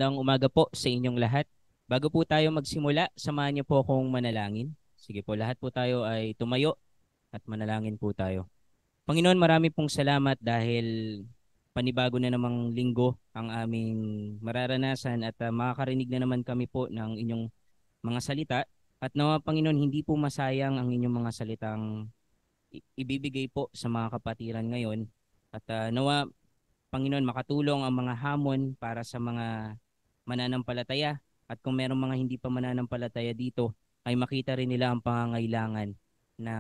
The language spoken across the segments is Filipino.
Magandang umaga po sa inyong lahat. Bago po tayo magsimula, samahan niyo po akong manalangin. Sige po, lahat po tayo ay tumayo at manalangin po tayo. Panginoon, marami pong salamat dahil panibago na namang linggo ang aming mararanasan at makakarinig na naman kami po ng inyong mga salita. At nawa, Panginoon, hindi po masayang ang inyong mga salitang ibibigay po sa mga kapatiran ngayon. At nawa, Panginoon, makatulong ang mga hamon para sa mga mananampalataya at kung merong mga hindi pa mananampalataya dito ay makita rin nila ang pangangailangan na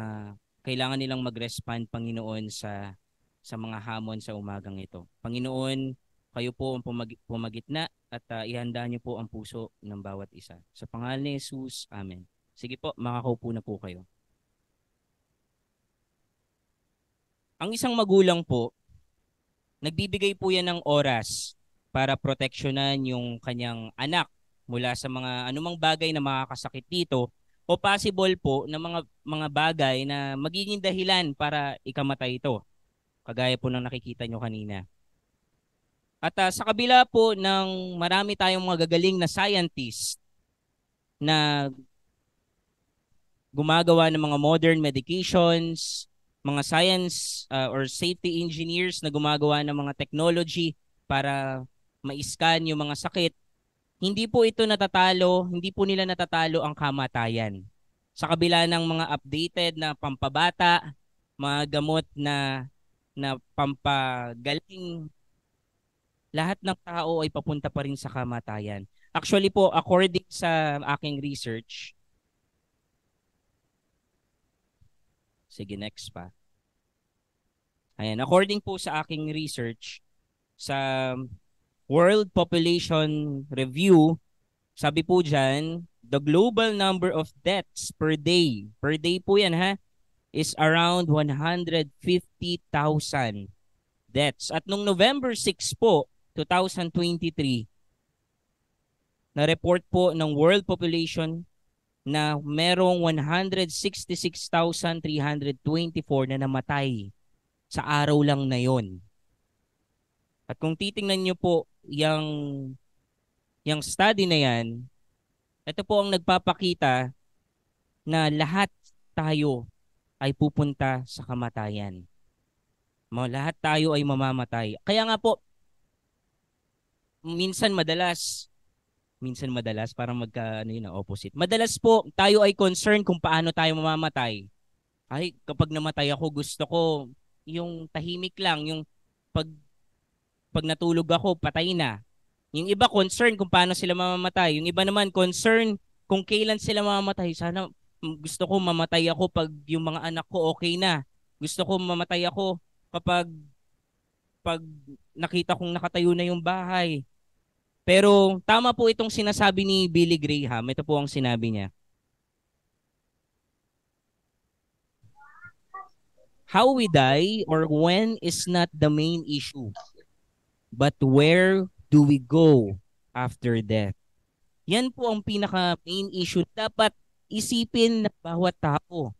kailangan nilang mag-respond, Panginoon, sa mga hamon sa umagang ito. Panginoon, kayo po ang pumagitna at ihanda niyo po ang puso ng bawat isa. Sa pangalan ni Jesus, Amen. Sige po, makakaupo na po kayo. Ang isang magulang po, nagbibigay po yan ng oras para proteksyonan yung kanyang anak mula sa mga anumang bagay na makakasakit dito o possible po na mga bagay na magiging dahilan para ikamatay ito. Kagaya po ng nakikita nyo kanina. At sa kabila po ng marami tayong mga gagaling na scientist na gumagawa ng mga modern medications, mga science or safety engineers na gumagawa ng mga technology para ma-scan yung mga sakit, hindi po ito natatalo, hindi po nila natatalo ang kamatayan. Sa kabila ng mga updated na pampabata, mga gamot na pampagaling, lahat ng tao ay papunta pa rin sa kamatayan. Actually po, according sa aking research, sige, next pa. Ayan, according po sa aking research, sa World Population Review, sabi po dyan, the global number of deaths per day po yan ha, is around 150,000 deaths. At nung November 6 po, 2023, na-report po ng World Population na merong 166,324 na namatay sa araw lang na yon. At kung titingnan nyo po yung study na yan, ito po ang nagpapakita na lahat tayo ay pupunta sa kamatayan. Lahat tayo ay mamamatay. Kaya nga po, minsan madalas parang ano yun, opposite. Madalas po tayo ay concerned kung paano tayo mamamatay. Ay, kapag namatay ako, gusto ko yung tahimik lang, yung pag natulog ako, patay na. Yung iba concern kung paano sila mamamatay. Yung iba naman concern kung kailan sila mamamatay. Sana gusto ko mamatay ako pag yung mga anak ko okay na. Gusto ko mamatay ako kapag nakita kong nakatayo na yung bahay. Pero tama po itong sinasabi ni Billy Graham. Ito po ang sinabi niya. How we die or when is not the main issue, but where do we go after death? Yan po ang pinaka main issue dapat isipin ng bawat tao.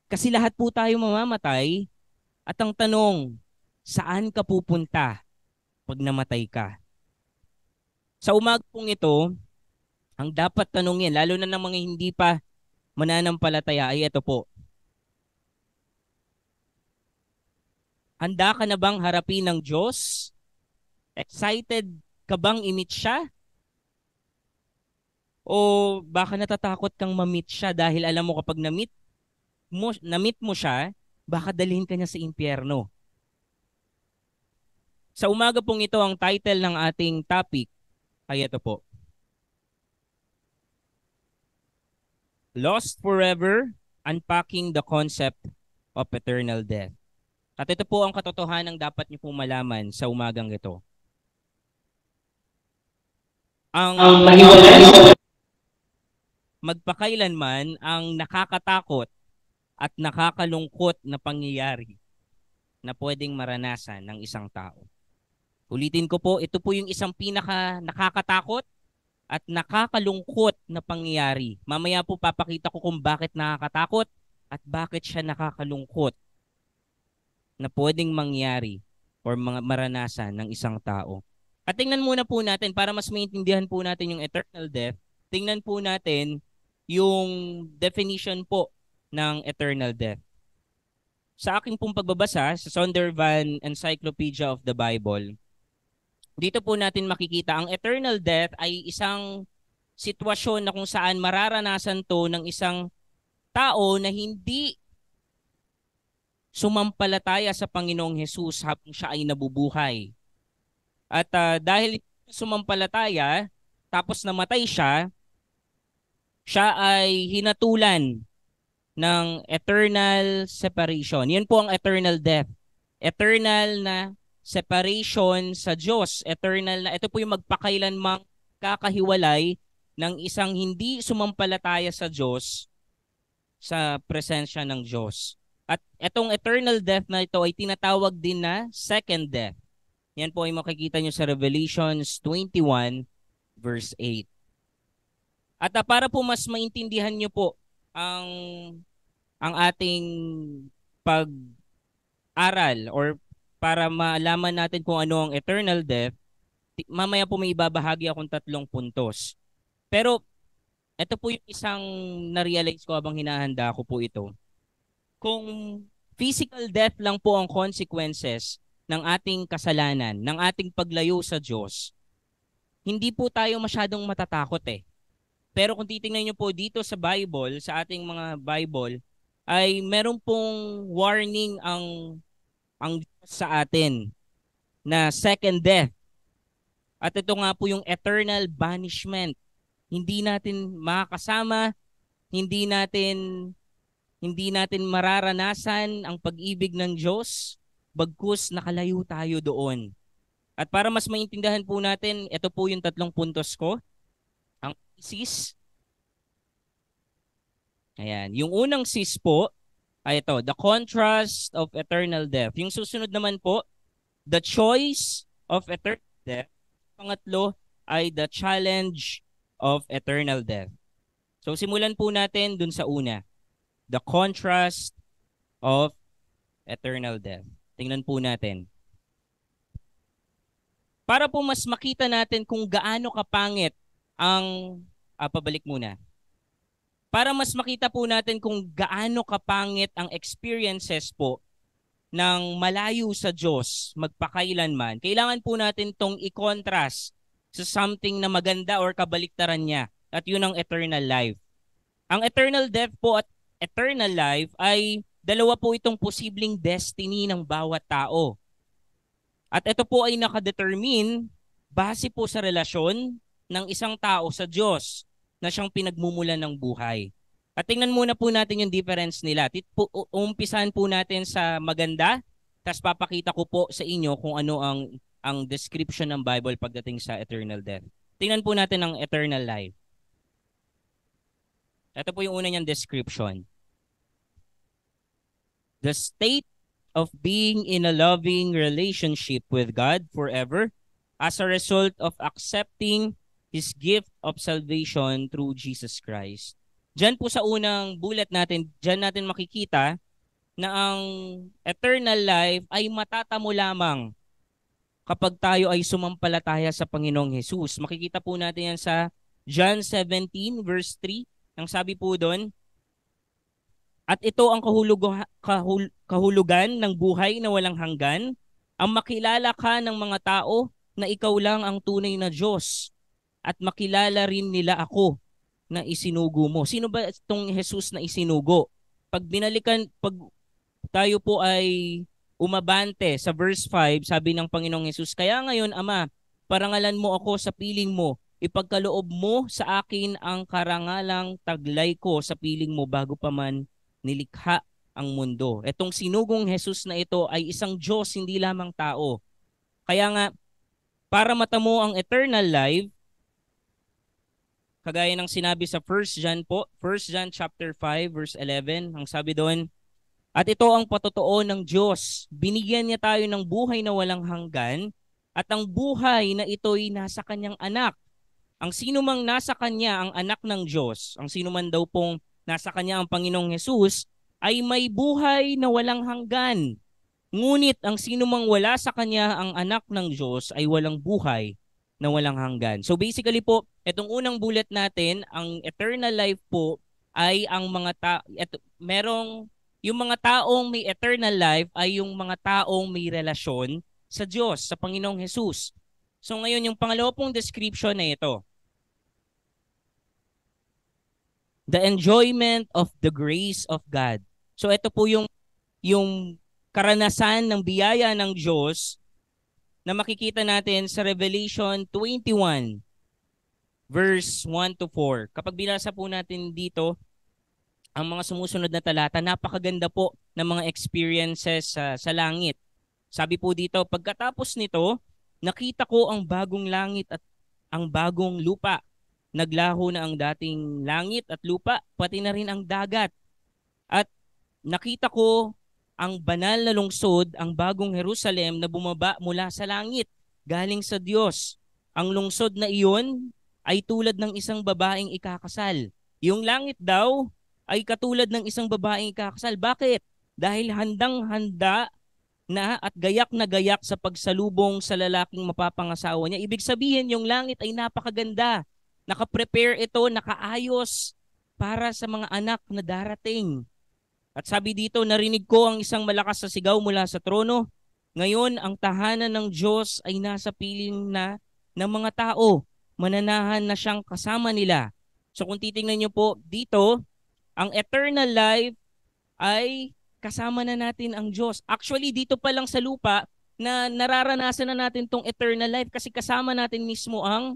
Kasi lahat po tayo mamamatay at ang tanong, saan ka pupunta pag namatay ka? Sa umaga pong ito, ang dapat tanongin, lalo na ng mga hindi pa mananampalataya, ay ito po. Handa ka na bang harapin ng Diyos? Excited ka bang i-meet siya? O baka natatakot kang ma-meet siya dahil alam mo kapag na-meet mo siya, baka dalhin ka niya sa impyerno. Sa umaga pong ito, ang title ng ating topic ay ito po. Lost Forever, Unpacking the Concept of Eternal Death. At ito po ang katotohanan dapat niyo pong malaman sa umagang ito. Ang magpakailanman ang nakakatakot at nakakalungkot na pangyayari na pwedeng maranasan ng isang tao. Ulitin ko po, ito po yung isang pinaka nakakatakot at nakakalungkot na pangyayari. Mamaya po papakita ko kung bakit nakakatakot at bakit siya nakakalungkot na pwedeng mangyari or maranasan ng isang tao. At tingnan muna po natin para mas maintindihan po natin yung eternal death. Tingnan po natin yung definition po ng eternal death. Sa aking pong pagbabasa sa Zondervan Encyclopedia of the Bible, dito po natin makikita ang eternal death ay isang sitwasyon na kung saan mararanasan to ng isang tao na hindi sumampalataya sa Panginoong Hesus habang siya ay nabubuhay. At dahil sumampalataya, tapos namatay siya, siya ay hinatulan ng eternal separation. Yan po ang eternal death. Eternal na separation sa Diyos. Eternal na, ito po yung magpakailanmang kakahiwalay ng isang hindi sumampalataya sa Diyos sa presensya ng Diyos. At itong eternal death na ito ay tinatawag din na second death. Yan po ay makikita nyo sa Revelations 21 verse 8. At para po mas maintindihan nyo po ang ating pag-aral or para malaman natin kung ano ang eternal death, mamaya po may ibabahagi akong 3 puntos. Pero ito po yung isang na-realize ko habang hinahanda ko po ito. Kung physical death lang po ang consequences ng ating kasalanan, ng ating paglayo sa Diyos, hindi po tayo masyadong matatakot eh. Pero kung titingnan nyo po dito sa Bible, sa ating mga Bible, ay meron pong warning ang Diyos sa atin na second death. At ito nga po yung eternal banishment. Hindi natin makakasama, hindi natin mararanasan ang pag-ibig ng Diyos, bagkus nakalayo tayo doon. At para mas maintindihan po natin, ito po yung 3 puntos ko. Ang sis. Ayan. Yung unang sis po ay ito, the contrast of eternal death. Yung susunod naman po, the choice of eternal death. Pangatlo ay the challenge of eternal death. So simulan po natin dun sa una. The contrast of eternal death. Tingnan po natin. Para po mas makita natin kung gaano kapangit ang pabalik muna. Para mas makita po natin kung gaano kapangit ang experiences po ng malayo sa Diyos magpakailanman, kailangan po natin tong i-contrast sa something na maganda or kabaliktaran niya. At yun ang eternal life. Ang eternal death po at eternal life ay dalawa po itong posibleng destiny ng bawat tao. At ito po ay nakadetermine base po sa relasyon ng isang tao sa Diyos na siyang pinagmumulan ng buhay. At tingnan muna po natin yung difference nila. Umpisahan po natin sa maganda, tapos papakita ko po sa inyo kung ano ang description ng Bible pagdating sa eternal death. Tingnan po natin ang eternal life. Ito po yung una niyang description. The state of being in a loving relationship with God forever as a result of accepting His gift of salvation through Jesus Christ. Diyan po sa unang bulat natin, diyan natin makikita na ang eternal life ay matatamo lamang kapag tayo ay sumampalataya sa Panginoong Hesus. Makikita po natin yan sa John 17 verse 3. Ang sabi po doon, at ito ang kahulugan ng buhay na walang hanggan, ang makilala ka ng mga tao na ikaw lang ang tunay na Diyos at makilala rin nila ako na isinugo mo. Sino ba itong Jesus na isinugo? Pag tayo po ay umabante sa verse 5, sabi ng Panginoong Hesus, kaya ngayon, Ama, parangalan mo ako sa piling mo, ipagkaloob mo sa akin ang karangalang taglay ko sa piling mo bago pa man nilikha ang mundo. Itong sinugong Jesus na ito ay isang Diyos, hindi lamang tao. Kaya nga, para matamo ang eternal life, kagaya ng sinabi sa 1 John po, 1 John chapter 5 verse 11, ang sabi doon, at ito ang patotoo ng Diyos. Binigyan niya tayo ng buhay na walang hanggan at ang buhay na ito'y nasa kanyang anak. Ang sino mang nasa kanya ang anak ng Diyos, ang sino man daw pong nasa kanya ang Panginoong Hesus, ay may buhay na walang hanggan. Ngunit ang sinumang wala sa kanya ang anak ng Diyos ay walang buhay na walang hanggan. So basically po, itong unang bullet natin, ang eternal life po ay ang mga merong yung mga taong may eternal life ay yung mga taong may relasyon sa Diyos, sa Panginoong Hesus. So ngayon yung pangalawa pong description na ito. The enjoyment of the grace of God. So ito po yung karanasan ng biyaya ng Diyos na makikita natin sa Revelation 21 verse 1 to 4. Kapag binasa po natin dito ang mga sumusunod na talata, napakaganda po ng mga experiences sa langit. Sabi po dito, pagkatapos nito, nakita ko ang bagong langit at ang bagong lupa. Naglaho na ang dating langit at lupa, pati na rin ang dagat. At nakita ko ang banal na lungsod, ang bagong Jerusalem na bumaba mula sa langit, galing sa Diyos. Ang lungsod na iyon ay tulad ng isang babaeng ikakasal. Yung langit daw ay katulad ng isang babaeng ikakasal. Bakit? Dahil handang-handa na at gayak na gayak sa pagsalubong sa lalaking mapapangasawa niya. Ibig sabihin, yung langit ay napakaganda. Nakaprepare ito, nakaayos para sa mga anak na darating. At sabi dito, narinig ko ang isang malakas na sigaw mula sa trono. Ngayon, ang tahanan ng Diyos ay nasa piling na ng mga tao. Mananahan na siyang kasama nila. So kung titingnan niyo po dito, ang eternal life ay kasama na natin ang Diyos. Actually, dito pa lang sa lupa na nararanasan na natin tong eternal life kasi kasama natin mismo ang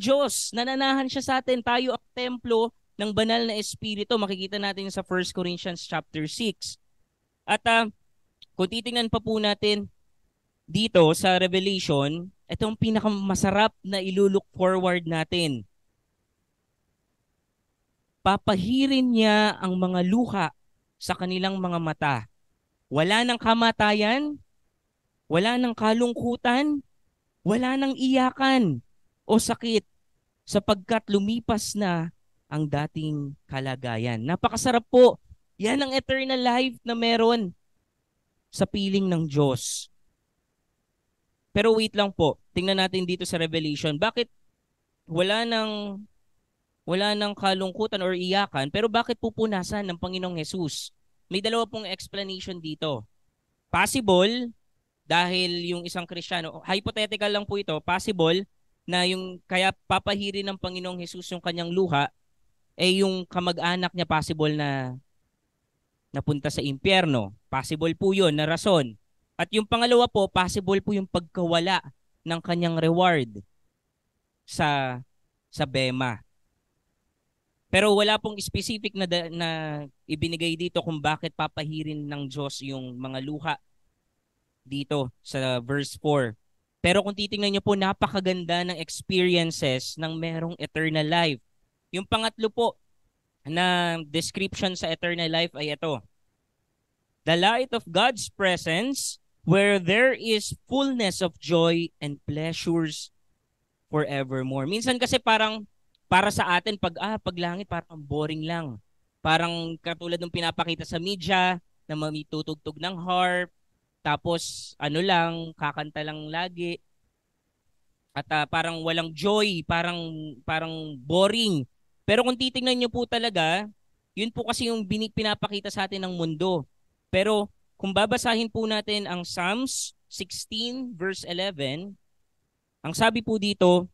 Diyos. Nananahan siya sa atin. Tayo ang templo ng banal na espiritu. Makikita natin sa 1 Corinthians chapter 6. At kung titingnan pa po natin dito sa Revelation, ito ang pinakamasarap na ilulook forward natin. Papahirin niya ang mga luha sa kanilang mga mata. Wala nang kamatayan, wala nang kalungkutan, wala nang iyakan o sakit sapagkat lumipas na ang dating kalagayan. Napakasarap po. Yan ang eternal life na meron sa piling ng Diyos. Pero wait lang po. Tingnan natin dito sa Revelation. Bakit wala nang kalungkutan or iyakan, pero bakit pupunasan ng Panginoong Hesus? May dalawa pong explanation dito. Possible, dahil yung isang Kristiyano, hypothetical lang po ito, possible na yung kaya papahirin ng Panginoong Hesus yung kanyang luha, yung kamag-anak niya possible na napunta sa impyerno. Possible po yun na rason. At yung pangalawa po, possible po yung pagkawala ng kanyang reward sa bema. Pero wala pong specific na ibinigay dito kung bakit papahirin ng Diyos yung mga luha dito sa verse 4. Pero kung titingnan niyo po, napakaganda ng experiences ng merong eternal life. Yung pangatlo po na description sa eternal life ay ito. The light of God's presence where there is fullness of joy and pleasures forevermore. Minsan kasi parang para sa atin pag langit parang boring lang. Parang katulad ng pinapakita sa media na mamitutugtog ng harp, tapos ano lang, kakanta lang lagi. At parang walang joy, parang boring. Pero kung titingnan niyo po talaga, yun po kasi yung pinapakita sa atin ng mundo. Pero kung babasahin po natin ang Psalms 16 verse 11, ang sabi po dito,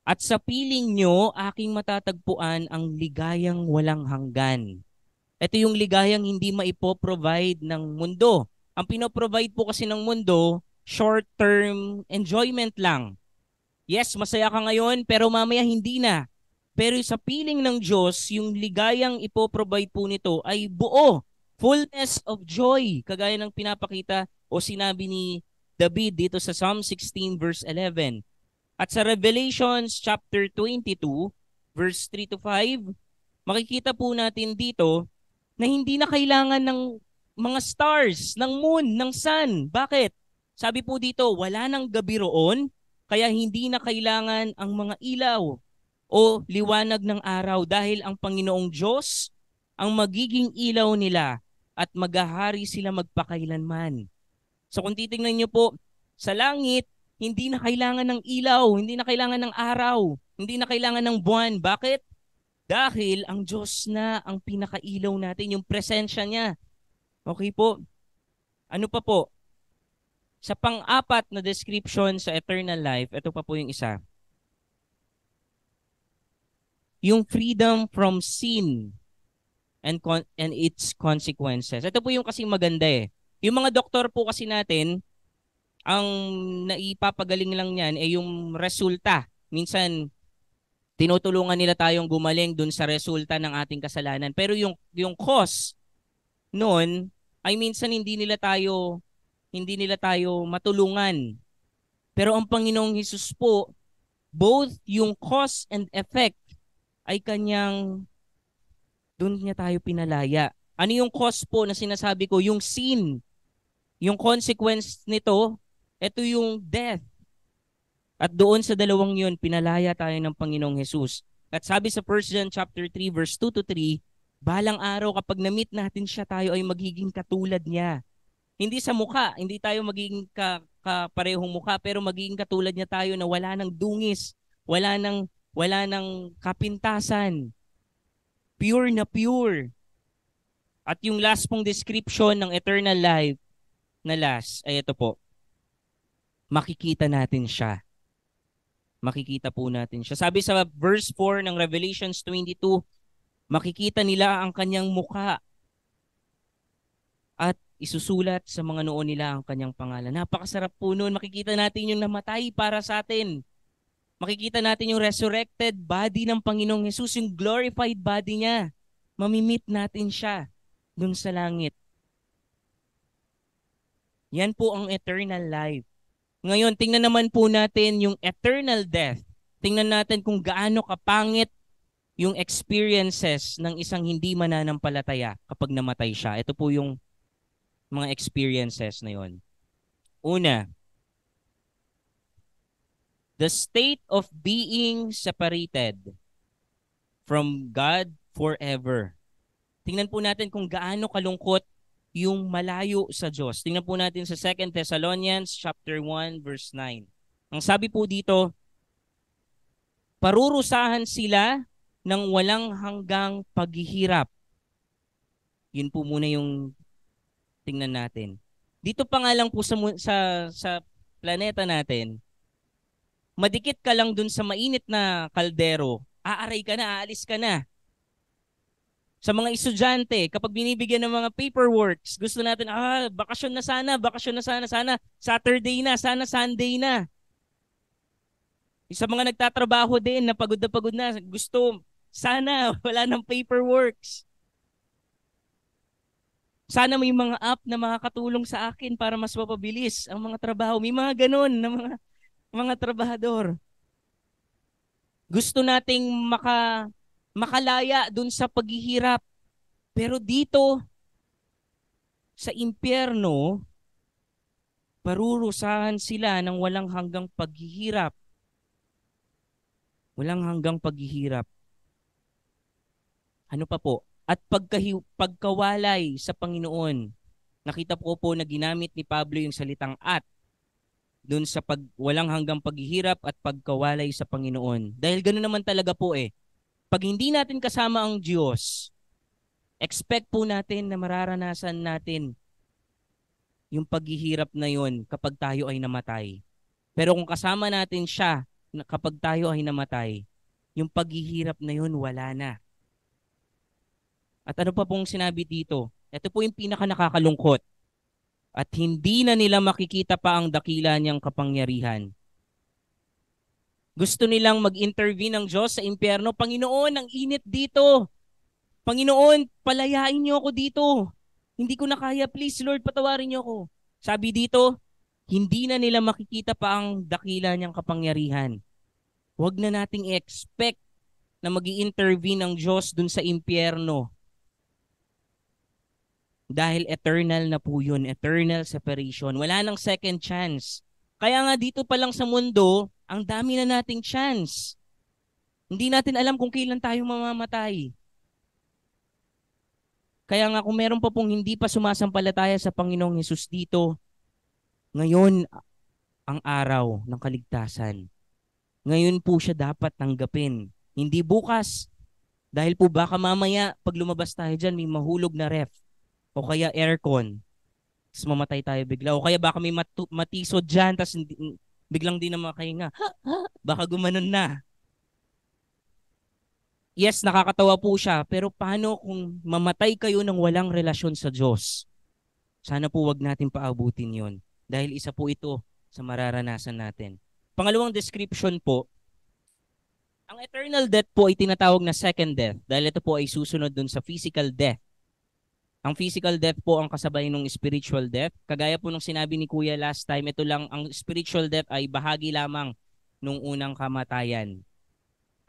at sa piling nyo, aking matatagpuan ang ligayang walang hanggan. Ito yung ligayang hindi maipoprovide ng mundo. Ang pinoprovide po kasi ng mundo, short-term enjoyment lang. Yes, masaya ka ngayon, pero mamaya hindi na. Pero sa piling ng Diyos, yung ligayang ipoprovide po nito ay buo. Fullness of joy. Kagaya ng pinapakita o sinabi ni David dito sa Psalm 16 verse 11. At sa Revelations chapter 22, verse 3 to 5, makikita po natin dito na hindi na kailangan ng mga stars, ng moon, ng sun. Bakit? Sabi po dito, wala nang gabi roon, kaya hindi na kailangan ang mga ilaw o liwanag ng araw dahil ang Panginoong Diyos ang magiging ilaw nila at maghahari sila magpakailanman. So kung titingnan niyo po, sa langit, hindi na kailangan ng ilaw, hindi na kailangan ng araw, hindi na kailangan ng buwan. Bakit? Dahil ang Diyos na ang pinakailaw natin, yung presensya niya. Okay po? Ano pa po? Sa pang-apat na description sa eternal life, ito pa po yung isa. Yung freedom from sin and its consequences. Ito po yung kasing maganda eh. Yung mga doktor po kasi natin, ang naipapagaling lang niyan ay yung resulta. Minsan, tinutulungan nila tayong gumaling dun sa resulta ng ating kasalanan. Pero yung cause noon ay minsan hindi nila tayo matulungan. Pero ang Panginoong Hesus po, both yung cause and effect ay kanyang doon niya tayo pinalaya. Ano yung cause po na sinasabi ko? Yung sin. Yung consequence nito, ito yung death. At doon sa dalawang yun, pinalaya tayo ng Panginoong Hesus. At sabi sa 1 John chapter 3 verse 2 to 3, balang araw kapag na-meet natin siya, tayo ay magiging katulad niya. Hindi sa mukha, hindi tayo magiging kaparehong mukha, pero magiging katulad niya tayo na wala ng dungis, wala ng kapintasan, pure na pure. At yung last pong description ng eternal life na last ay ito po. Makikita natin siya. Makikita po natin siya. Sabi sa verse 4 ng Revelations 22, makikita nila ang kanyang mukha at isusulat sa mga noo nila ang kanyang pangalan. Napakasarap po noon. Makikita natin yung namatay para sa atin. Makikita natin yung resurrected body ng Panginoong Hesus, yung glorified body niya. Mamimit natin siya dun sa langit. Yan po ang eternal life. Ngayon, tingnan naman po natin yung eternal death. Tingnan natin kung gaano kapangit yung experiences ng isang hindi mananampalataya kapag namatay siya. Ito po yung mga experiences na yon. Una, the state of being separated from God forever. Tingnan po natin kung gaano kalungkot yung malayo sa Diyos. Tingnan po natin sa 2 Thessalonians chapter 1 verse 9. Ang sabi po dito, parurusahan sila ng walang hanggang paghihirap. Yun po muna yung tingnan natin. Dito pa nga lang po sa planeta natin, madikit ka lang dun sa mainit na kaldero, aaray ka na, aalis ka na. Sa mga estudyante, kapag binibigyan ng mga paperworks, gusto natin, bakasyon na sana Saturday na, sana Sunday na. Sa mga nagtatrabaho din, na pagod na, gusto, sana wala ng paperworks. Sana may mga app na makakatulong sa akin para mas mapabilis ang mga trabaho. May mga ganun na mga trabahador. Gusto nating makalaya dun sa paghihirap. Pero dito, sa impyerno, parurusahan sila ng walang hanggang paghihirap. Walang hanggang paghihirap. Ano pa po? At pagkawalay sa Panginoon. Nakita po na ginamit ni Pablo yung salitang at doon sa walang hanggang paghihirap at pagkawalay sa Panginoon. Dahil ganoon naman talaga po eh. Pag hindi natin kasama ang Diyos, expect po natin na mararanasan natin yung paghihirap na yon kapag tayo ay namatay. Pero kung kasama natin siya kapag tayo ay namatay, yung paghihirap na yon wala na. At ano pa pong sinabi dito? Ito po yung pinaka nakakalungkot. At hindi na nila makikita pa ang dakila niyang kapangyarihan. Gusto nilang mag-intervene ng Diyos sa impyerno. Panginoon, ang init dito. Panginoon, palayain niyo ako dito. Hindi ko na kaya. Please, Lord, patawarin niyo ako. Sabi dito, hindi na nila makikita pa ang dakila niyang kapangyarihan. Huwag na nating expect na mag-i-intervene ng Diyos dun sa impyerno. Dahil eternal na po yun, eternal separation. Wala nang second chance. Kaya nga dito pa lang sa mundo, ang dami na nating chance. Hindi natin alam kung kailan tayo mamamatay. Kaya nga kung meron pa pong hindi pa sumasampalataya sa Panginoong Hesus dito, ngayon ang araw ng kaligtasan. Ngayon po siya dapat tanggapin. Hindi bukas. Dahil po baka mamaya pag lumabas tayo dyan may mahulog na ref o kaya aircon. Tapos mamatay tayo bigla. O kaya baka may matisod dyan tapos biglang di na makahinga. Baka gumanon na. Yes, nakakatawa po siya. Pero paano kung mamatay kayo ng walang relasyon sa Diyos? Sana po wag natin paabutin yon. Dahil isa po ito sa mararanasan natin. Pangalawang description po, ang eternal death po ay tinatawag na second death dahil ito po ay susunod dun sa physical death. Ang physical death po ang kasabay ng spiritual death. Kagaya po nung sinabi ni Kuya last time, ito lang, ang spiritual death ay bahagi lamang nung unang kamatayan.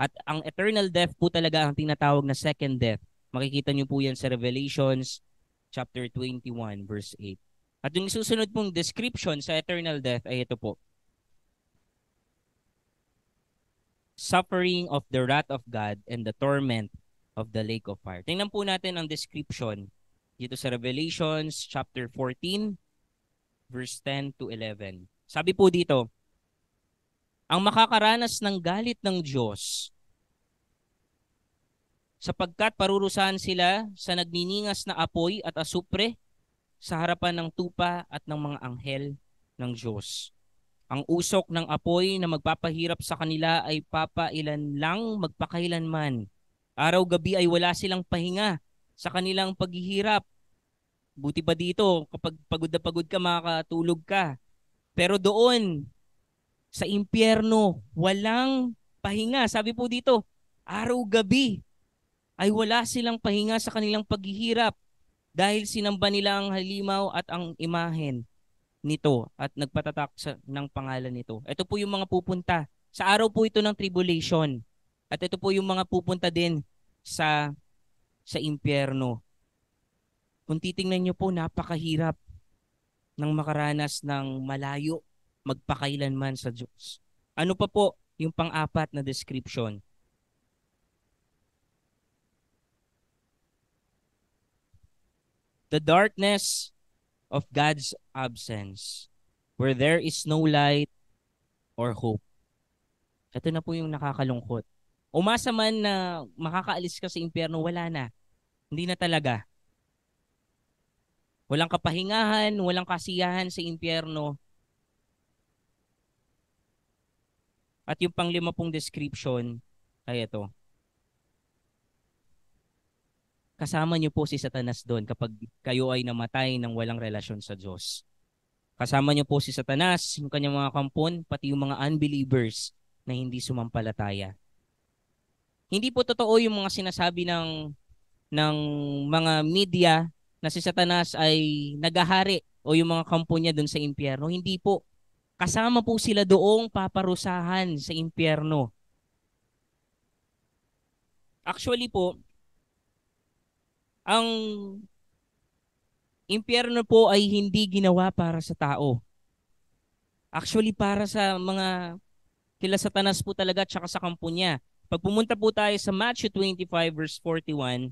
At ang eternal death po talaga ang tinatawag na second death. Makikita niyo po yan sa Revelations chapter 21 verse 8. At yung susunod pong description sa eternal death ay ito po. Suffering of the wrath of God and the torment of the lake of fire. Tingnan po natin ang description dito sa Revelations chapter 14 verse 10 to 11. Sabi po dito, ang makakaranas ng galit ng Diyos sapagkat parurusahan sila sa nagniningas na apoy at asupre sa harapan ng tupa at ng mga anghel ng Diyos. Ang usok ng apoy na magpapahirap sa kanila ay papailan lang magpakailanman. Araw-gabi ay wala silang pahinga sa kanilang paghihirap. Buti pa dito, kapag pagod na pagod ka, makakatulog ka. Pero doon, sa impyerno, walang pahinga. Sabi po dito, araw-gabi ay wala silang pahinga sa kanilang paghihirap dahil sinamba nila ang halimaw at ang imahen nito at nagpatatak ng pangalan nito. Ito po yung mga pupunta. Sa araw po ito ng tribulation. At ito po yung mga pupunta din sa impyerno. Kung titingnan nyo po, napakahirap ng makaranas ng malayo magpakailanman sa Diyos. Ano pa po yung pang-apat na description? The darkness of God's absence, where there is no light or hope. Ito na po yung nakakalungkot. Umasa man na makakaalis ka sa impyerno, wala na. Hindi na talaga. Walang kapahingahan, walang kasiyahan sa impyerno. At yung panglima pong description ay ito. Kasama niyo po si Satanas doon kapag kayo ay namatay ng walang relasyon sa Diyos. Kasama niyo po si Satanas, yung kanyang mga kampon, pati yung mga unbelievers na hindi sumampalataya. Hindi po totoo yung mga sinasabi ng mga media na si Satanas ay nagahari o yung mga kampo niya doon sa impyerno. Hindi po. Kasama po sila doong paparusahan sa impyerno. Actually po, ang impyerno po ay hindi ginawa para sa tao. Actually, para sa mga kila Satanas po talaga at saka sa kampo niya. Pag pumunta po tayo sa Matthew 25 verse 41,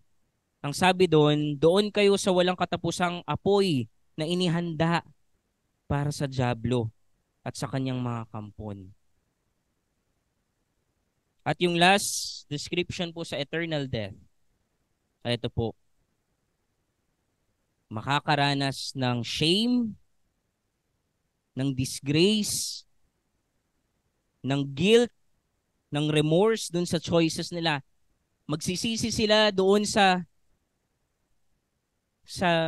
ang sabi doon, doon kayo sa walang katapusang apoy na inihanda para sa dyablo at sa kanyang mga kampon. At yung last description po sa eternal death, ay ito po, makakaranas ng shame, ng disgrace, ng guilt, ng remorse dun sa choices nila. Magsisisi sila doon sa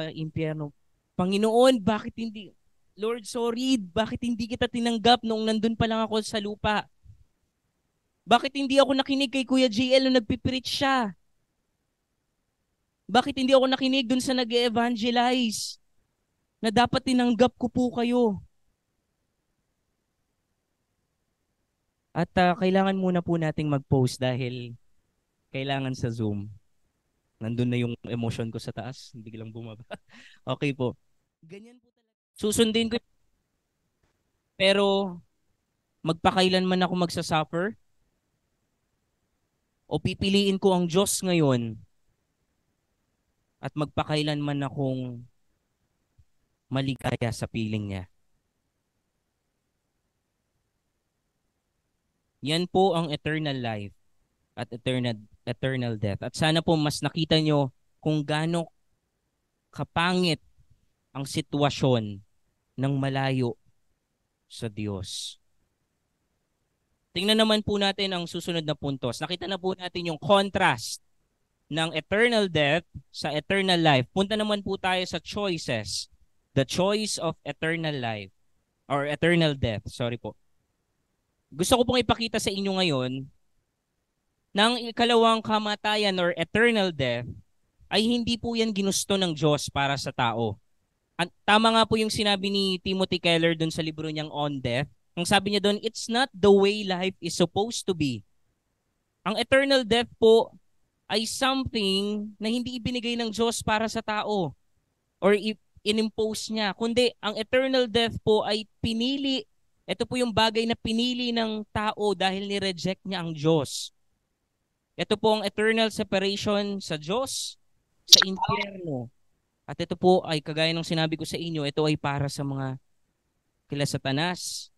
impyerno. Panginoon, bakit hindi? Lord, sorry, bakit hindi kita tinanggap noong nandun pa lang ako sa lupa? Bakit hindi ako nakinig kay Kuya JL nung nagpipreach siya? Bakit hindi ako nakinig dun sa nag-evangelize na dapat tinanggap ko po kayo? At kailangan muna po nating mag-post dahil kailangan sa Zoom. Nandun na yung emotion ko sa taas, hindi lang bumaba. Okay po. Ganyan po talaga. Susundin ko pero magpakailanman ako magsasuffer o pipiliin ko ang Diyos ngayon at magpakailanman akong maligaya sa piling niya. Yan po ang eternal life at eternal death. At sana po mas nakita nyo kung gaano kapangit ang sitwasyon ng malayo sa Diyos. Tingnan naman po natin ang susunod na puntos. Nakita na po natin yung contrast ng eternal death sa eternal life. Punta naman po tayo sa choices. The choice of eternal life or eternal death. Sorry po. Gusto ko pong ipakita sa inyo ngayon na ang ikalawang kamatayan or eternal death ay hindi po yan ginusto ng Diyos para sa tao. At tama nga po yung sinabi ni Timothy Keller dun sa libro niyang On Death. Ang sabi niya doon, it's not the way life is supposed to be. Ang eternal death po ay something na hindi ibinigay ng Diyos para sa tao or inimpose niya. Kundi ang eternal death po ay pinili. Ito po yung bagay na pinili ng tao dahil ni-reject niya ang Diyos. Ito po ang eternal separation sa Diyos, sa impyerno. At ito po ay kagaya ng sinabi ko sa inyo, ito ay para sa mga kila Satanas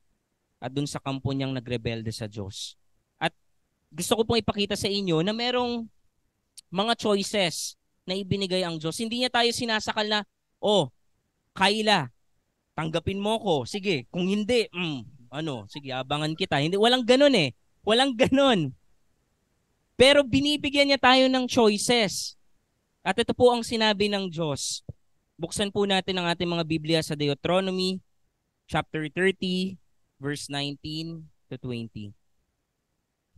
at dun sa kampo niyang nagrebelde sa Diyos. At gusto ko pong ipakita sa inyo na merong mga choices na ibinigay ang Diyos. Hindi niya tayo sinasakal na, oh, Kayla, tanggapin mo ko. Sige, kung hindi, sige, abangan kita. Hindi, walang ganun eh. Walang ganun. Pero binibigyan niya tayo ng choices. At ito po ang sinabi ng Diyos. Buksan po natin ang ating mga Biblia sa Deuteronomy chapter 30, verse 19 to 20.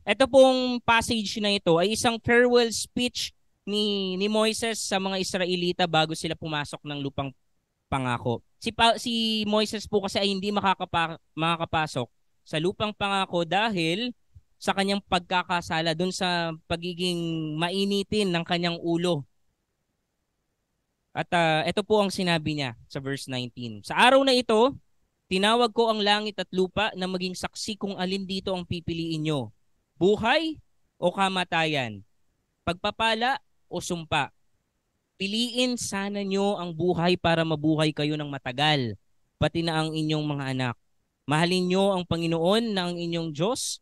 Ito pong passage na ito ay isang farewell speech ni Moises sa mga Israelita bago sila pumasok ng lupang pangako. Si Moises po kasi ay hindi makakapasok sa lupang pangako dahil sa kanyang pagkakasala dun sa pagiging mainitin ng kanyang ulo. At ito po ang sinabi niya sa verse 19. Sa araw na ito, tinawag ko ang langit at lupa na maging saksi kung alin dito ang pipiliin nyo. Buhay o kamatayan? Pagpapala o sumpa? Piliin sana nyo ang buhay para mabuhay kayo ng matagal, pati na ang inyong mga anak. Mahalin nyo ang Panginoon na ang inyong Diyos.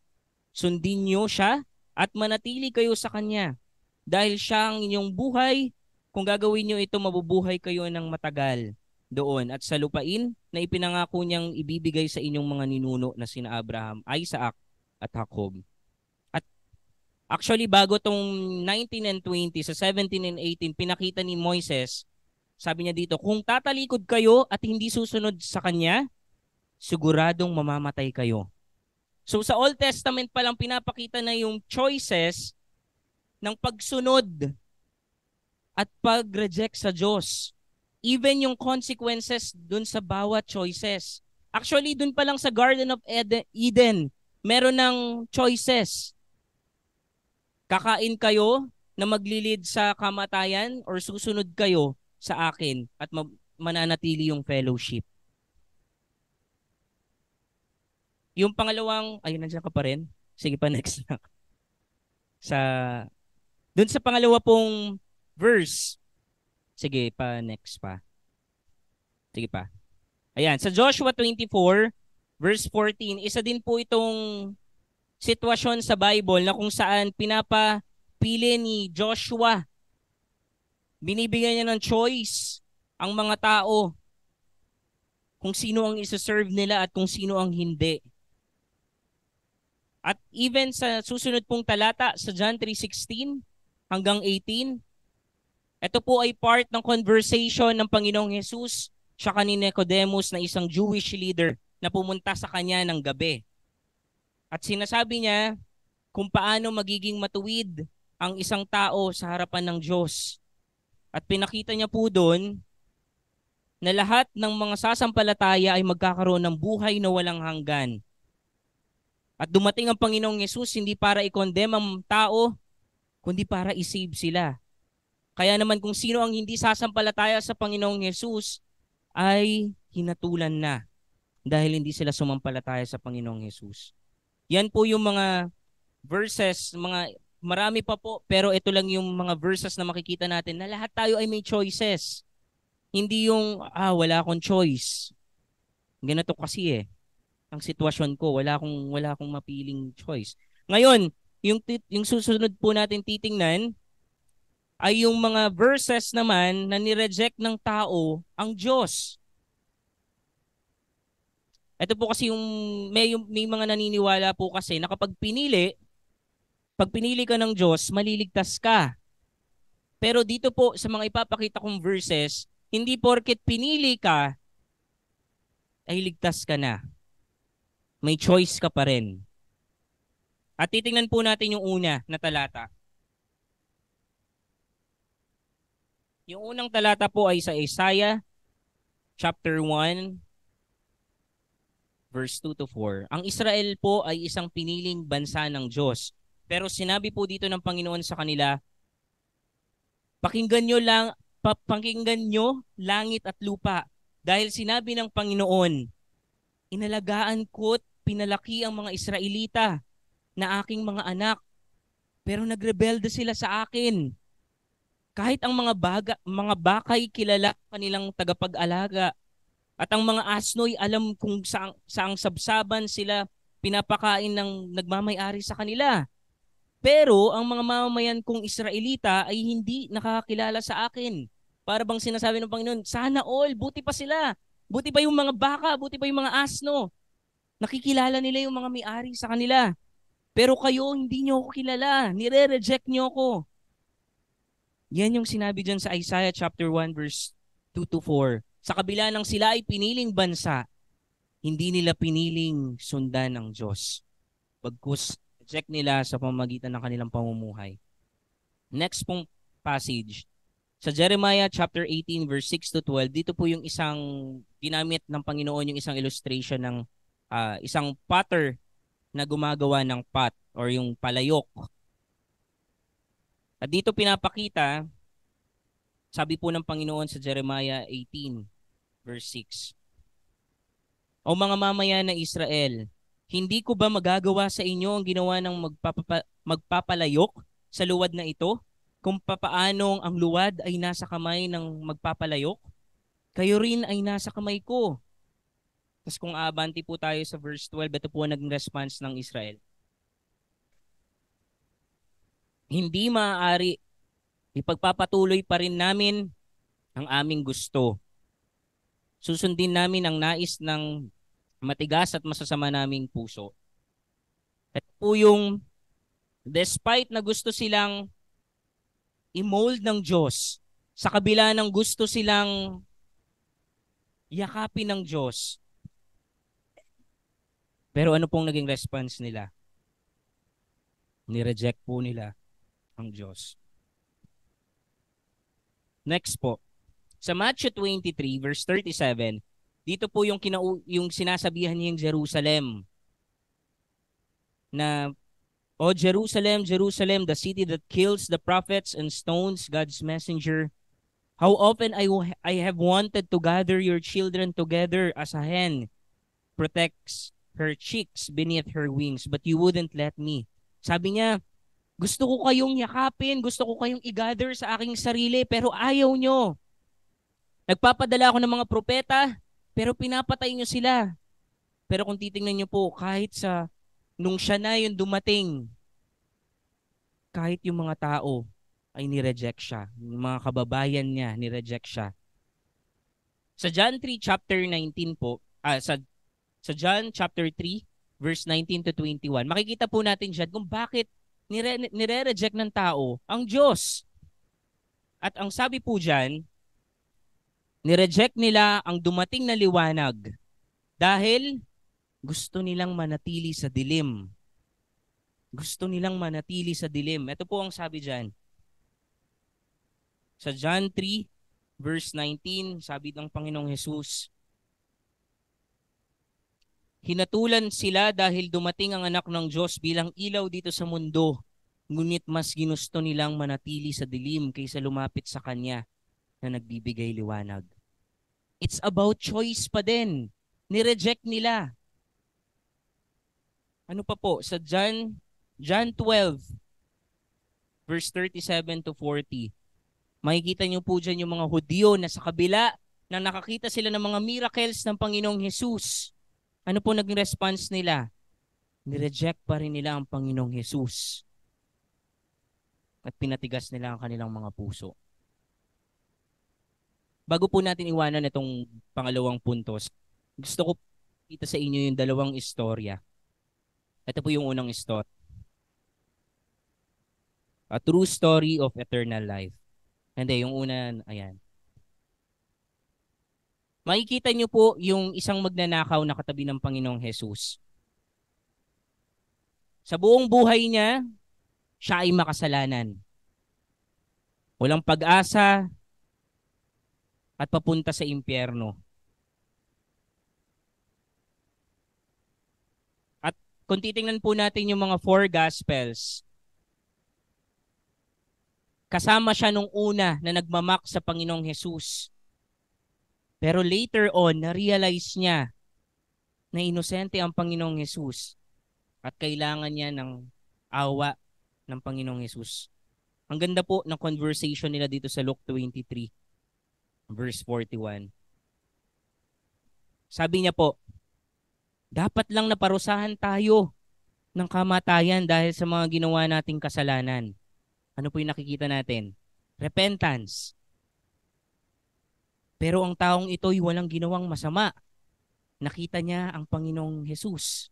Sundin nyo siya at manatili kayo sa Kanya. Dahil siya ang inyong buhay, kung gagawin nyo ito, mabubuhay kayo ng matagal doon at sa lupain na ipinangako niyang ibibigay sa inyong mga ninuno na sina Abraham, Isaac at Jacob. At actually, bago tong 19 and 20, sa 17 and 18, pinakita ni Moises, sabi niya dito, kung tatalikod kayo at hindi susunod sa Kanya, siguradong mamamatay kayo. So sa Old Testament pa lang pinapakita na yung choices ng pagsunod at pag-reject sa Diyos. Even yung consequences dun sa bawat choices. Actually, dun pa lang sa Garden of Eden, meron ng choices. Kakain kayo na maglilid sa kamatayan or susunod kayo sa akin at mananatili yung fellowship. Yung pangalawang, ayun, nandiyan ka pa rin. Sige pa, next na. Dun sa pangalawa pong verse. Sige pa, next pa. Sige pa. Ayan, sa Joshua 24, verse 14, isa din po itong sitwasyon sa Bible na kung saan pinapapili ni Joshua. Binibigyan niya ng choice ang mga tao kung sino ang isa-serve nila at kung sino ang hindi. At even sa susunod pong talata sa John 3:16 hanggang 18, ito po ay part ng conversation ng Panginoong Jesus siya ni Nicodemus na isang Jewish leader na pumunta sa kanya ng gabi. At sinasabi niya kung paano magiging matuwid ang isang tao sa harapan ng Diyos. At pinakita niya po doon na lahat ng mga sasampalataya ay magkakaroon ng buhay na walang hanggan. At dumating ang Panginoong Jesus hindi para i-condemn ang tao, kundi para i-save sila. Kaya naman kung sino ang hindi sasampalataya sa Panginoong Jesus ay hinatulan na dahil hindi sila sumampalataya sa Panginoong Jesus. Yan po yung mga verses, mga marami pa po, pero ito lang yung mga verses na makikita natin na lahat tayo ay may choices. Hindi yung, wala akong choice. Ganito kasi ang sitwasyon ko, wala akong mapiling choice. Ngayon, yung susunod po natin titingnan ay yung mga verses naman na nireject ng tao ang Diyos. Ito po kasi yung may mga naniniwala po kasi na pag pinili ka ng Diyos, maliligtas ka. Pero dito po sa mga ipapakita kong verses, hindi porket pinili ka ay ligtas ka na. May choice ka pa rin. At titingnan po natin yung una na talata. Yung unang talata po ay sa Isaiah chapter 1 verse 2 to 4. Ang Israel po ay isang piniling bansa ng Diyos. Pero sinabi po dito ng Panginoon sa kanila, pakinggan nyo langit at lupa. Dahil sinabi ng Panginoon, inalagaan ko't pinalaki ang mga Israelita na aking mga anak. Pero nagrebelde sila sa akin. Kahit ang mga bakay kilala kanilang tagapag-alaga. At ang mga asno'y alam kung saang sabsaban sila pinapakain ng nagmamay-ari sa kanila. Pero ang mga mamamayan kong Israelita ay hindi nakakilala sa akin. Para bang sinasabi ng Panginoon, sana all, buti pa sila. Buti pa yung mga baka, buti pa yung mga asno. Nakikilala nila yung mga may-ari sa kanila. Pero kayo, hindi nyo ako kilala. Nire-reject nyo ako. Yan yung sinabi dyan sa Isaiah chapter 1 verse 2 to 4. Sa kabila ng sila ay piniling bansa, hindi nila piniling sundan ng Diyos. Bagkus reject nila sa pamamagitan ng kanilang pamumuhay. Next pong passage. Sa Jeremiah chapter 18 verse 6 to 12, dito po yung isang ginamit ng Panginoon, yung isang illustration ng isang potter na gumagawa ng pot or yung palayok. At dito pinapakita, sabi po ng Panginoon sa Jeremiah 18 verse 6. O mga mamayan na Israel, hindi ko ba magagawa sa inyo ang ginawa ng magpapalayok sa luwad na ito? Kung papaanong ang luwad ay nasa kamay ng magpapalayok, kayo rin ay nasa kamay ko. Tapos kung abanti po tayo sa verse 12, ito po naging response ng Israel. Hindi maaari, ipagpapatuloy pa rin namin ang aming gusto. Susundin namin ang nais ng matigas at masasama naming puso. Ito po yung despite na gusto silang i-mold ng Diyos, sa kabila ng gusto silang yakapin ng Diyos. Pero ano pong naging response nila? Ni-reject po nila ang Diyos. Next po. Sa Matthew 23 verse 37, dito po yung sinasabihan niya yung Jerusalem na, O Jerusalem, Jerusalem, the city that kills the prophets and stones God's messenger, how often I have wanted to gather your children together as a hen protects her chicks beneath her wings, but you wouldn't let me. Sabi niya, gusto ko kayong yakapin, gusto ko kayong i-gather sa aking sarili, pero ayaw nyo. Nagpapadala ako ng mga propeta, pero pinapatay nyo sila. Pero kung titingnan nyo po, kahit nung siya na yung dumating, kahit yung mga tao ay nireject siya. Yung mga kababayan niya, nireject siya. Sa John 3 chapter 19 po, sa John chapter 3 verse 19 to 21, makikita po natin dyan kung bakit nire-reject ng tao ang Diyos. At ang sabi po dyan, nireject nila ang dumating na liwanag dahil gusto nilang manatili sa dilim. Gusto nilang manatili sa dilim. Ito po ang sabi dyan. Sa John 3 verse 19, sabi ng Panginoong Hesus, hinatulan sila dahil dumating ang anak ng Diyos bilang ilaw dito sa mundo, ngunit mas ginusto nilang manatili sa dilim kaysa lumapit sa Kanya na nagbibigay liwanag. It's about choice pa din. Nireject nila. Ano pa po? Sa John 12, verse 37 to 40. Makikita niyo po dyan yung mga Hudyo na sa kabila na nakakita sila ng mga miracles ng Panginoong Jesus. Ano po naging response nila? Nireject pa rin nila ang Panginoong Jesus. At pinatigas nila ang kanilang mga puso. Bago po natin iwanan itong pangalawang puntos, gusto ko kita sa inyo yung dalawang istorya. Ito po yung unang story. A true story of eternal life. Hindi, yung una, ayan. Makikita niyo po yung isang magnanakaw na katabi ng Panginoong Jesus. Sa buong buhay niya, siya ay makasalanan. Walang pag-asa at papunta sa impyerno. At kung titingnan po natin yung mga four gospels, kasama siya nung una na nagmamak sa Panginoong Jesus. Pero later on, na-realize niya na inosente ang Panginoong Jesus at kailangan niya ng awa ng Panginoong Jesus. Ang ganda po ng conversation nila dito sa Luke 23, verse 41. Sabi niya po, dapat lang naparusahan tayo ng kamatayan dahil sa mga ginawa nating kasalanan. Ano po yung nakikita natin? Repentance. Pero ang taong ito'y walang ginawang masama. Nakita niya ang Panginoong Jesus.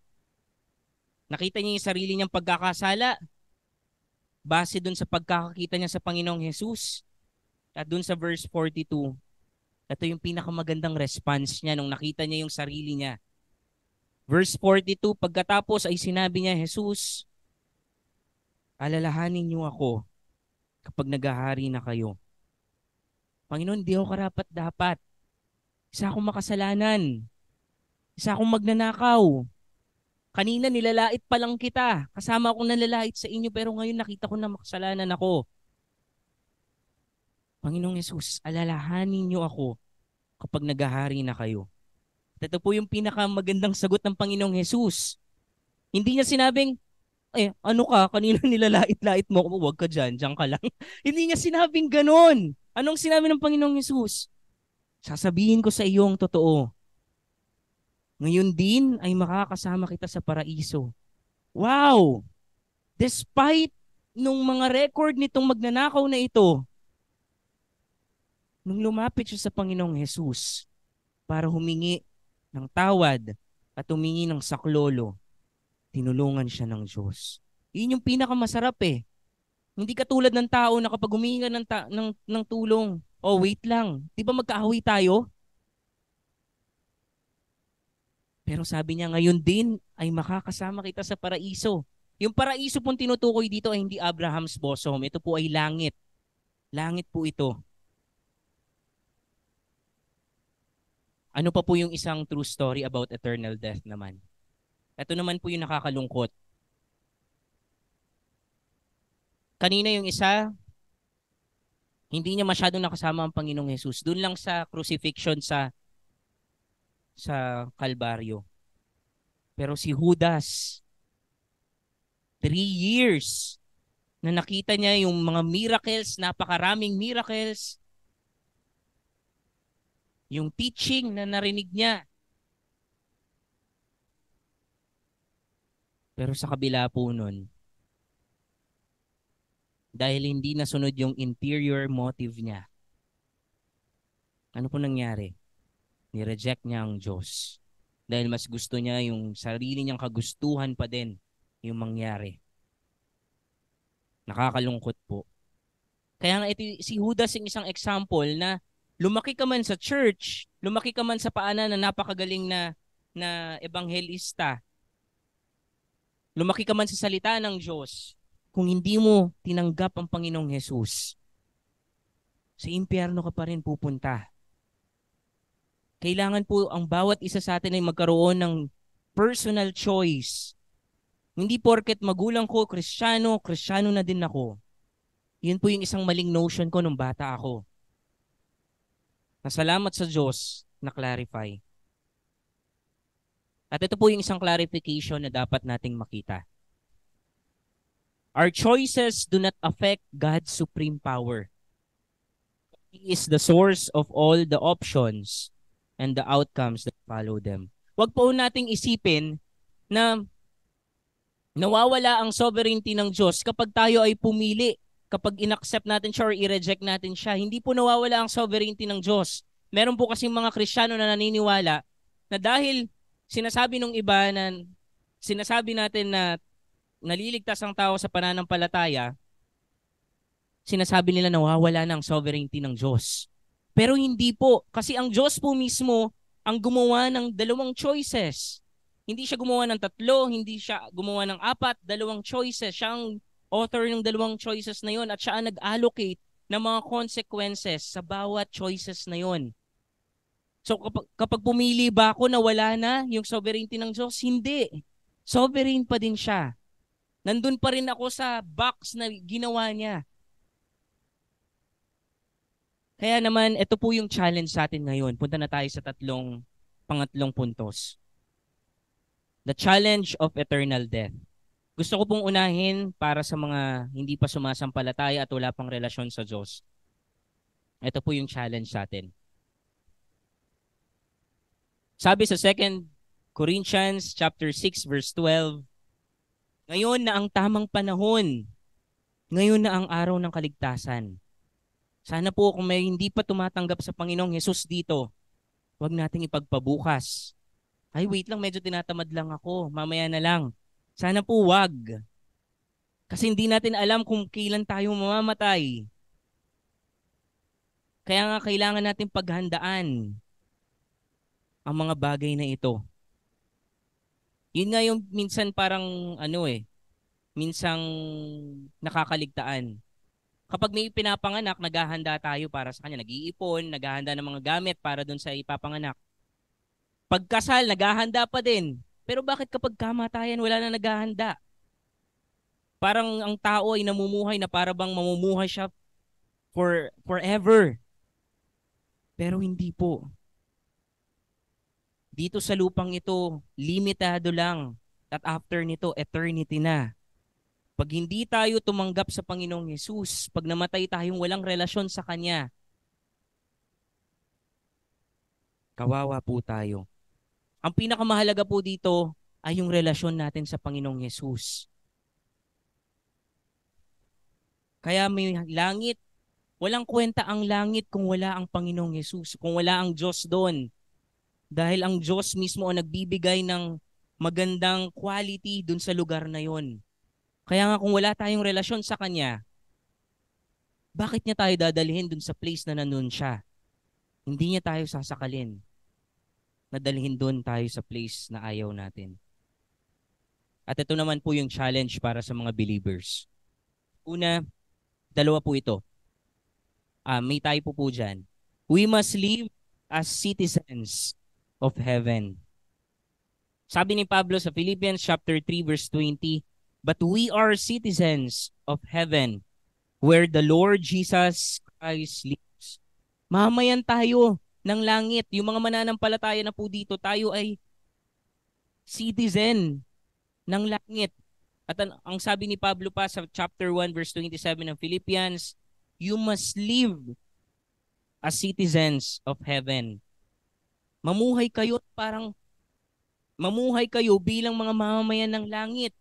Nakita niya yung sarili niyang pagkakasala base dun sa pagkakakita niya sa Panginoong Jesus. At dun sa verse 42, ito yung pinakamagandang response niya nung nakita niya yung sarili niya. Verse 42, pagkatapos ay sinabi niya, Jesus, alalahanin niyo ako kapag naghahari na kayo. Panginoon, di ako karapat-dapat. Isa akong makasalanan. Isa akong magnanakaw. Kanina nilalait pa lang kita. Kasama akong nalalait sa inyo pero ngayon nakita ko na makasalanan ako. Panginoong Yesus, alalahanin niyo ako kapag naghahari na kayo. At ito po yung pinakamagandang sagot ng Panginoong Yesus. Hindi niya sinabing, ano ka, kanina nilalait-lait mo ako, huwag ka dyan, dyan ka lang. Hindi niya sinabing ganon. Anong sinabi ng Panginoong Yesus? Sasabihin ko sa iyo ang totoo. Ngayon din ay makakasama kita sa paraiso. Wow! Despite nung mga record nitong magnanakaw na ito, nung lumapit siya sa Panginoong Jesus para humingi ng tawad at humingi ng saklolo, tinulungan siya ng Diyos. Yun yung pinakamasarap eh. Hindi katulad ng tao na kapag humingi ka ng tulong, oh wait lang, di ba magkaaway tayo? Pero sabi niya, ngayon din ay makakasama kita sa paraiso. Yung paraiso pong tinutukoy dito ay hindi Abraham's bosom. Ito po ay langit. Langit po ito. Ano pa po yung isang true story about eternal death naman? Ito naman po yung nakakalungkot. Kanina yung isa, hindi niya masyadong nakasama ang Panginoong Jesus. Doon lang sa crucifixion sa Kalbaryo. Pero si Judas, 3 years na nakita niya yung mga miracles, napakaraming miracles, yung teaching na narinig niya. Pero sa kabila po nun, dahil hindi nasunod yung interior motive niya, ano po nangyari? Ni-reject niya ang Diyos. Dahil mas gusto niya yung sarili niyang kagustuhan pa din yung mangyari. Nakakalungkot po. Kaya nga ito, si Judas yung isang example na lumaki ka man sa church, lumaki ka man sa paanan na napakagaling na ebanghelista, lumaki ka man sa salita ng Diyos, kung hindi mo tinanggap ang Panginoong Jesus, sa impyerno ka pa rin pupunta. Kailangan po ang bawat isa sa atin ay magkaroon ng personal choice. Hindi porket magulang ko, Kristiyano na din ako. Yun po yung isang maling notion ko nung bata ako. Nasalamat sa Diyos na clarify. At ito po yung isang clarification na dapat nating makita. Our choices do not affect God's supreme power. He is the source of all the options and the outcomes that follow them. Huwag po nating isipin na nawawala ang sovereignty ng Diyos kapag tayo ay pumili, kapag inaccept natin siya or i-reject natin siya. Hindi po nawawala ang sovereignty ng Diyos. Meron po kasing mga Kristiyano na naniniwala na dahil sinasabi ng iba na sinasabi natin na naliligtas ang tao sa pananampalataya, sinasabi nila nawawala ng sovereignty ng Diyos. Pero hindi po, kasi ang Diyos po mismo ang gumawa ng dalawang choices. Hindi siya gumawa ng tatlo, hindi siya gumawa ng apat, dalawang choices. Siya ang author ng dalawang choices na yon at siya ang nag-allocate ng mga consequences sa bawat choices na yon. So kapag pumili ba ako na wala na yung sovereignty ng Diyos? Hindi. Sovereign pa din siya. Nandun pa rin ako sa box na ginawa niya. Kaya naman, ito po yung challenge sa atin ngayon. Punta na tayo sa pangatlong puntos. The challenge of eternal death. Gusto ko pong unahin para sa mga hindi pa sumasampalataya at wala pang relasyon sa Diyos. Ito po yung challenge sa atin. Sabi sa 2 Corinthians chapter 6 verse 12, ngayon na ang tamang panahon, ngayon na ang araw ng kaligtasan. Sana po kung may hindi pa tumatanggap sa Panginoong Hesus dito, huwag nating ipagpabukas. Ay, wait lang, medyo tinatamad lang ako. Mamaya na lang. Sana po wag. Kasi hindi natin alam kung kailan tayo mamamatay. Kaya nga kailangan natin paghandaan ang mga bagay na ito. Yun nga yung minsan parang minsang nakakaligtaan. Kapag may pinapanganak, naghahanda tayo para sa kanya. Nag-iipon, naghahanda ng mga gamit para dun sa ipapanganak. Pagkasal, naghahanda pa din. Pero bakit kapag kamatayan, wala na naghahanda? Parang ang tao ay namumuhay na para bang mamumuhay siya forever. Pero hindi po. Dito sa lupang ito, limitado lang. At after nito, eternity na. Pag hindi tayo tumanggap sa Panginoong Hesus, pag namatay tayong walang relasyon sa Kanya, kawawa po tayo. Ang pinakamahalaga po dito ay yung relasyon natin sa Panginoong Hesus. Kaya may langit, walang kwenta ang langit kung wala ang Panginoong Hesus, kung wala ang Diyos doon. Dahil ang Diyos mismo ang nagbibigay ng magandang quality doon sa lugar na yon. Kaya nga kung wala tayong relasyon sa Kanya, bakit niya tayo dadalhin dun sa place na nandun siya? Hindi niya tayo sasakalin. Nadalhin dun tayo sa place na ayaw natin. At ito naman po yung challenge para sa mga believers. Una, dalawa po ito. May typo po dyan. We must live as citizens of heaven. Sabi ni Pablo sa Philippians chapter 3 verse 20, but we are citizens of heaven, where the Lord Jesus Christ lives. Mamayan tayo ng langit. Yung mga mananampalataya na po dito, tayo ay citizen ng langit. At ang sabi ni Pablo pa sa chapter 1 verse 27 ng Philippians, you must live as citizens of heaven. Mamuhay kayo bilang mga mamamayan ng langit.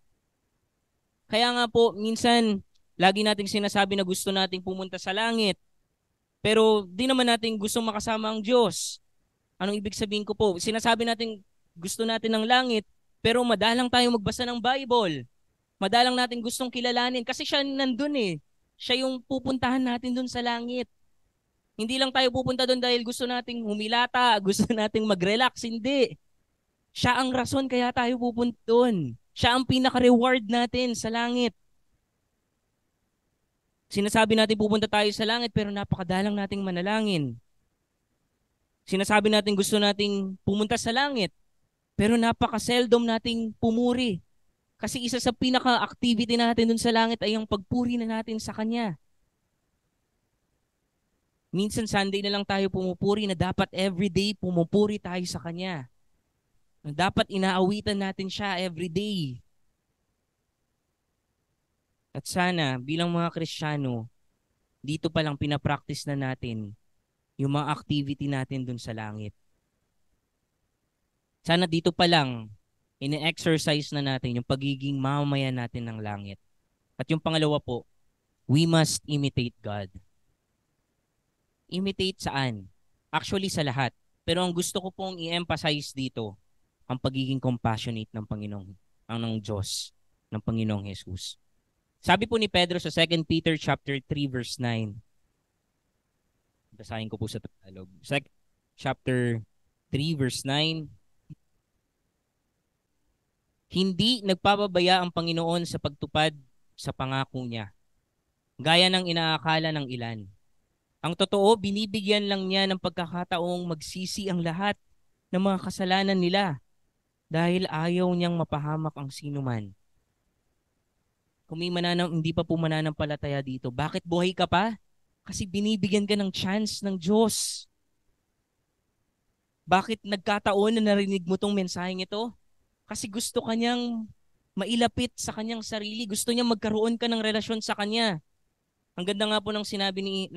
Kaya nga po, minsan, lagi nating sinasabi na gusto nating pumunta sa langit. Pero di naman natin gustong makasama ang Diyos. Anong ibig sabihin ko po? Sinasabi natin gusto natin ng langit, pero madalang tayo magbasa ng Bible. Madalang natin gustong kilalanin kasi siya nandun eh. Siya yung pupuntahan natin dun sa langit. Hindi lang tayo pupunta dun dahil gusto nating humilata, gusto nating mag-relax. Hindi. Siya ang rason kaya tayo pupunta dun. Siya ang pinaka-reward natin sa langit. Sinasabi natin pupunta tayo sa langit pero napakadalang nating manalangin. Sinasabi natin gusto nating pumunta sa langit pero napaka-seldom nating pumuri. Kasi isa sa pinaka-activity natin dun sa langit ay ang pagpuri na natin sa Kanya. Minsan Sunday na lang tayo pumupuri na dapat everyday pumupuri tayo sa Kanya. Dapat inaawitan natin siya every day. At sana bilang mga Kristiyano, dito pa lang pinapractice na natin yung mga activity natin dun sa langit. Sana dito pa lang, ine-exercise na natin yung pagiging mamamayan natin ng langit. At yung pangalawa po, we must imitate God. Imitate saan? Actually sa lahat. Pero ang gusto ko pong i-emphasize dito, ang pagiging compassionate ng Panginoon, ang ng Diyos, ng Panginoong Jesus. Sabi po ni Pedro sa 2 Peter chapter 3 verse 9. Basahin ko po sa Tagalog. Chapter 3 verse 9. Hindi nagpapabaya ang Panginoon sa pagtupad sa pangako niya, gaya ng inaakala ng ilan. Ang totoo, binibigyan lang niya ng pagkakataong magsisi ang lahat ng mga kasalanan nila dahil ayaw niyang mapahamak ang sinuman. Kung may hindi pa po mananampalataya dito, bakit buhay ka pa? Kasi binibigyan ka ng chance ng Diyos. Bakit nagkataon na narinig mo tong mensaheng ito? Kasi gusto kanyang mailapit sa kanyang sarili. Gusto niya magkaroon ka ng relasyon sa kanya. Ang ganda nga po ng sinabi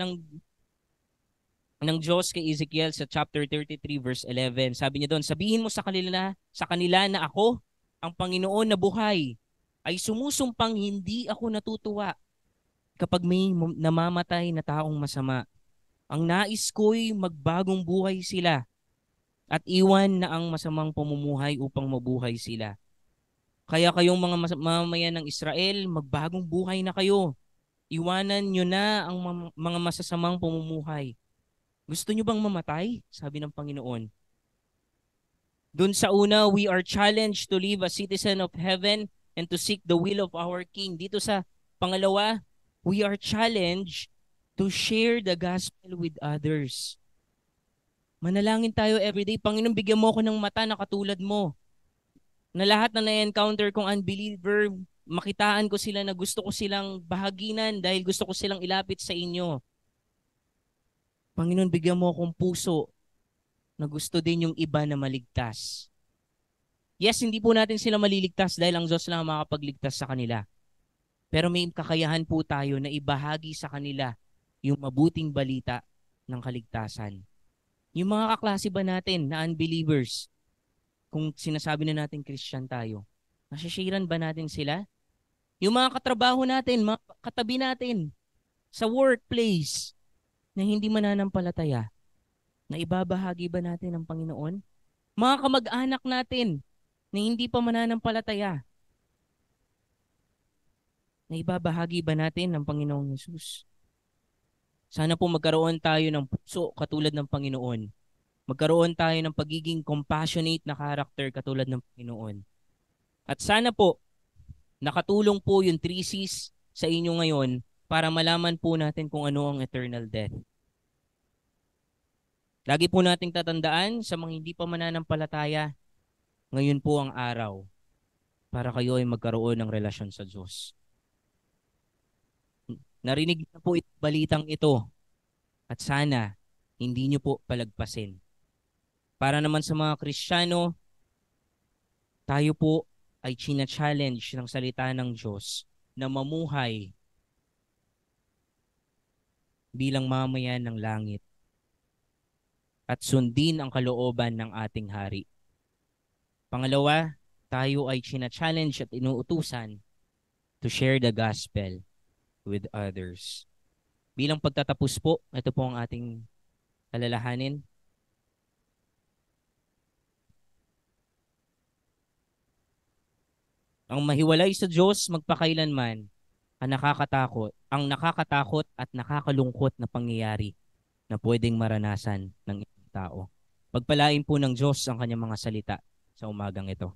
ng Diyos kay Ezekiel sa chapter 33 verse 11. Sabi niya doon, sabihin mo sa kanila na ako, ang Panginoon na buhay, ay sumusumpang hindi ako natutuwa kapag may namamatay na taong masama. Ang nais ko'y magbagong buhay sila at iwan na ang masamang pamumuhay upang mabuhay sila. Kaya kayong mga mamamayan ng Israel, magbagong buhay na kayo. Iwanan nyo na ang mga masasamang pamumuhay. Gusto nyo bang mamatay? Sabi ng Panginoon. Doon sa una, we are challenged to live a citizen of heaven and to seek the will of our King. Dito sa pangalawa, we are challenged to share the gospel with others. Manalangin tayo everyday. Panginoon, bigyan mo ako ng mata na katulad mo. Na lahat na na-encounter kong unbeliever, makitaan ko sila na gusto ko silang bahaginan dahil gusto ko silang ilapit sa inyo. Panginoon, bigyan mo akong puso na gusto din yung iba na maligtas. Yes, hindi po natin sila maliligtas dahil ang Diyos lang ang makapagligtas sa kanila. Pero may kakayahan po tayo na ibahagi sa kanila yung mabuting balita ng kaligtasan. Yung mga kaklase ba natin na unbelievers, kung sinasabi na natin Christian tayo, nasisharean ba natin sila? Yung mga katrabaho natin, mga katabi natin, sa workplace, na hindi mananampalataya, na ibabahagi ba natin ang Panginoon? Mga kamag-anak natin na hindi pa mananampalataya, na ibabahagi ba natin ang Panginoong Yesus? Sana po magkaroon tayo ng puso katulad ng Panginoon. Magkaroon tayo ng pagiging compassionate na character katulad ng Panginoon. At sana po, nakatulong po yung 3 C's sa inyo ngayon para malaman po natin kung ano ang eternal death. Lagi po nating tatandaan sa mga hindi pa mananampalataya, ngayon po ang araw para kayo ay magkaroon ng relasyon sa Diyos. Narinig na po itong balitang ito at sana hindi nyo po palagpasin. Para naman sa mga Kristiyano, tayo po ay china-challenge ng salita ng Diyos na mamuhay bilang mamayan ng langit at sundin ang kalooban ng ating hari. Pangalawa, tayo ay china-challenge at inuutusan to share the gospel with others. Bilang pagtatapos po, ito po ang ating alalahanin. Ang mahiwalay sa Diyos magpakailanman ang nakakatakot at nakakalungkot na pangyayari na pwedeng maranasan ng isang tao. Pagpalain po ng Diyos ang kanyang mga salita sa umagang ito.